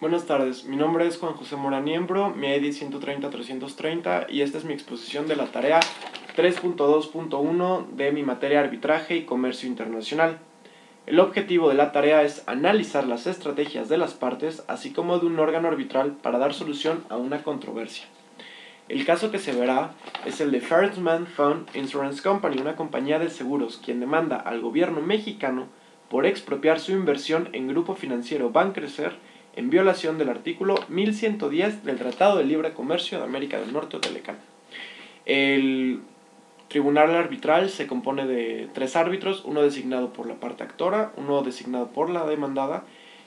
Buenas tardes, mi nombre es Juan José Mora Niembro, mi ID 130-330 y esta es mi exposición de la tarea 3.2.1 de mi materia Arbitraje y Comercio Internacional. El objetivo de la tarea es analizar las estrategias de las partes, así como de un órgano arbitral para dar solución a una controversia. El caso que se verá es el de First Man Fund Insurance Company, una compañía de seguros, quien demanda al gobierno mexicano por expropiar su inversión en Grupo Financiero Bancrecer en violación del artículo 1110 del Tratado de Libre Comercio de América del Norte o Telecán. El tribunal arbitral se compone de 3 árbitros, uno designado por la parte actora, uno designado por la demandada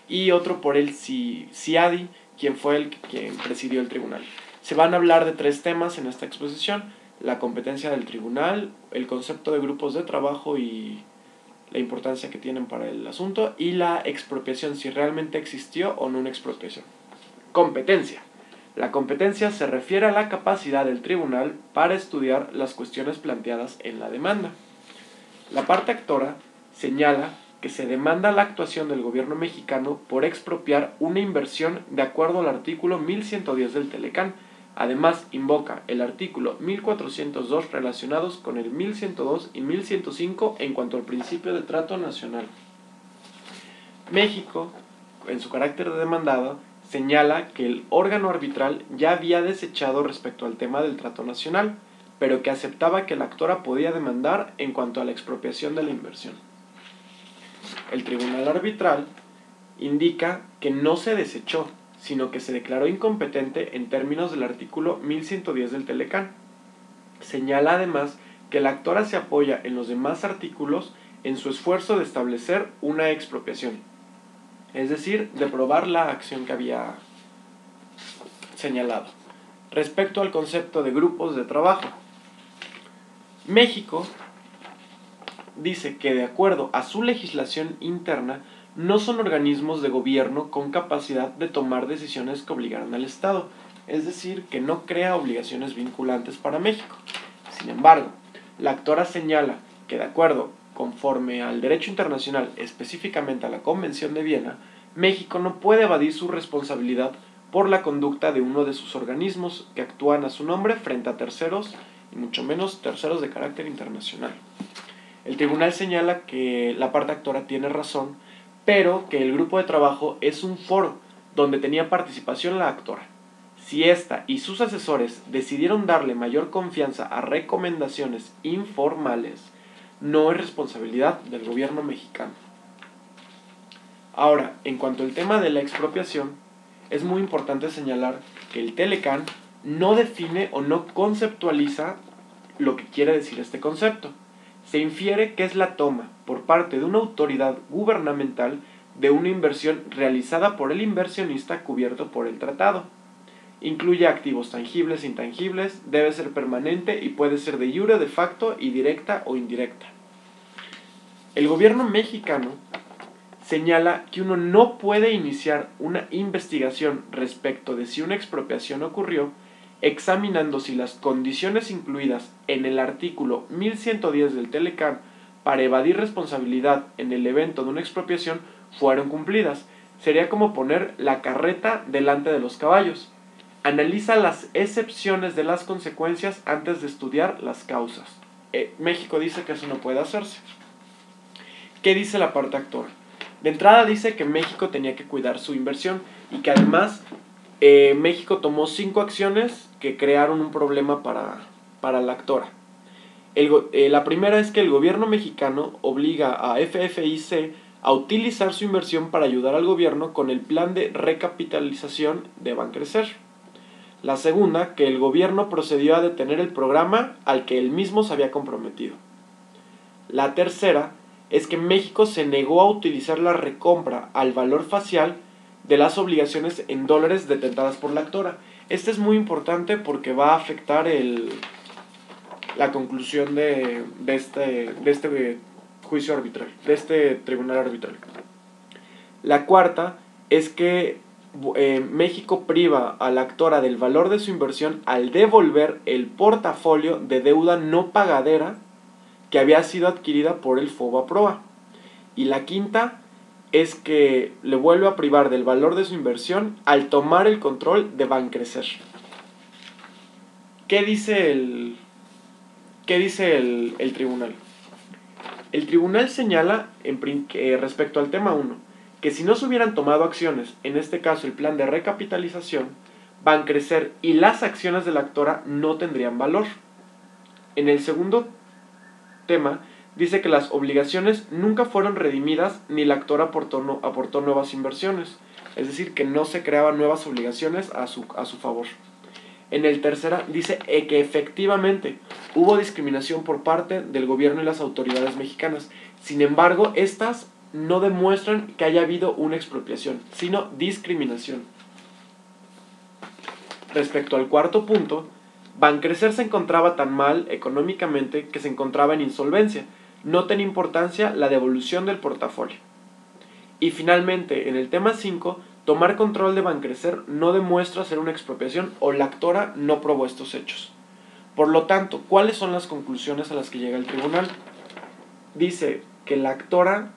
y otro por el CIADI, quien fue quien presidió el tribunal. Se van a hablar de 3 temas en esta exposición: la competencia del tribunal, el concepto de grupos de trabajo y la importancia que tienen para el asunto, y la expropiación, si realmente existió o no una expropiación. Competencia. La competencia se refiere a la capacidad del tribunal para estudiar las cuestiones planteadas en la demanda. La parte actora señala que se demanda la actuación del gobierno mexicano por expropiar una inversión de acuerdo al artículo 1110 del Telecán. Además, invoca el artículo 1402 relacionados con el 1102 y 1105 en cuanto al principio de trato nacional. México, en su carácter de demandado, señala que el órgano arbitral ya había desechado respecto al tema del trato nacional, pero que aceptaba que la actora podía demandar en cuanto a la expropiación de la inversión. El tribunal arbitral indica que no se desechó, sino que se declaró incompetente en términos del artículo 1110 del Telecán. Señala además que la actora se apoya en los demás artículos en su esfuerzo de establecer una expropiación, es decir, de probar la acción que había señalado. Respecto al concepto de grupos de trabajo, México dice que de acuerdo a su legislación interna no son organismos de gobierno con capacidad de tomar decisiones que obligaran al Estado, es decir, que no crea obligaciones vinculantes para México. Sin embargo, la actora señala que de acuerdo conforme al derecho internacional, específicamente a la Convención de Viena, México no puede evadir su responsabilidad por la conducta de uno de sus organismos que actúan a su nombre frente a terceros, y mucho menos terceros de carácter internacional. El tribunal señala que la parte actora tiene razón, pero que el grupo de trabajo es un foro donde tenía participación la actora. Si ésta y sus asesores decidieron darle mayor confianza a recomendaciones informales, no es responsabilidad del gobierno mexicano. Ahora, en cuanto al tema de la expropiación, es muy importante señalar que el Telecán no define o no conceptualiza lo que quiere decir este concepto. Se infiere que es la toma por parte de una autoridad gubernamental de una inversión realizada por el inversionista cubierto por el tratado. Incluye activos tangibles e intangibles, debe ser permanente y puede ser de jure, de facto y directa o indirecta. El gobierno mexicano señala que uno no puede iniciar una investigación respecto de si una expropiación ocurrió examinando si las condiciones incluidas en el artículo 1110 del Telecán para evadir responsabilidad en el evento de una expropiación fueron cumplidas. Sería como poner la carreta delante de los caballos. Analiza las excepciones de las consecuencias antes de estudiar las causas. México dice que eso no puede hacerse. ¿Qué dice la parte actora? De entrada dice que México tenía que cuidar su inversión y que además México tomó 5 acciones que crearon un problema para la actora. La primera es que el gobierno mexicano obliga a FFIC a utilizar su inversión para ayudar al gobierno con el plan de recapitalización de Bancrecer. La segunda, que el gobierno procedió a detener el programa al que él mismo se había comprometido. La tercera es que México se negó a utilizar la recompra al valor facial de las obligaciones en dólares detentadas por la actora. Este es muy importante porque va a afectar la conclusión de este juicio arbitral, de este tribunal arbitral. La cuarta es que México priva a la actora del valor de su inversión al devolver el portafolio de deuda no pagadera que había sido adquirida por el FOBAPROA. Y la quinta es que le vuelve a privar del valor de su inversión al tomar el control de Bancrecer. ¿Qué dice el tribunal? El tribunal señala respecto al tema 1, que si no se hubieran tomado acciones, en este caso el plan de recapitalización, Bancrecer y las acciones de la actora no tendrían valor. En el segundo tema, dice que las obligaciones nunca fueron redimidas ni la actora aportó nuevas inversiones, es decir, que no se creaban nuevas obligaciones a su favor. En el tercero dice que efectivamente hubo discriminación por parte del gobierno y las autoridades mexicanas. Sin embargo, estas no demuestran que haya habido una expropiación, sino discriminación. Respecto al cuarto punto, Bancrecer se encontraba tan mal económicamente que se encontraba en insolvencia. No tenía importancia la devolución del portafolio. Y finalmente, en el tema 5, tomar control de Bancrecer no demuestra ser una expropiación o la actora no probó estos hechos. Por lo tanto, ¿cuáles son las conclusiones a las que llega el tribunal? Dice que la actora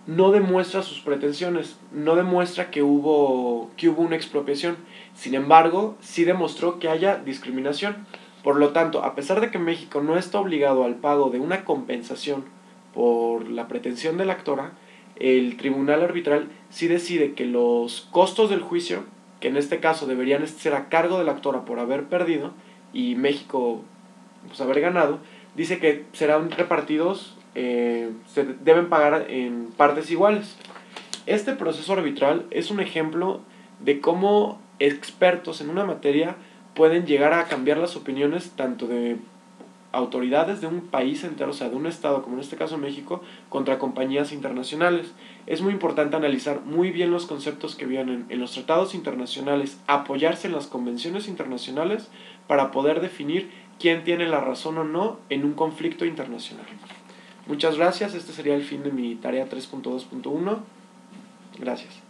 no demuestra sus pretensiones, no demuestra que hubo una expropiación. Sin embargo, sí demostró que haya discriminación. Por lo tanto, a pesar de que México no está obligado al pago de una compensación por la pretensión de la actora, el tribunal arbitral sí decide que los costos del juicio, que en este caso deberían ser a cargo de la actora por haber perdido y México pues haber ganado, dice que serán repartidos, se deben pagar en partes iguales. Este proceso arbitral es un ejemplo de cómo expertos en una materia pueden llegar a cambiar las opiniones tanto de autoridades de un país entero, o sea, de un estado, como en este caso México, contra compañías internacionales. Es muy importante analizar muy bien los conceptos que vienen en los tratados internacionales, apoyarse en las convenciones internacionales para poder definir quién tiene la razón o no en un conflicto internacional. Muchas gracias, este sería el fin de mi tarea 3.2.1. Gracias.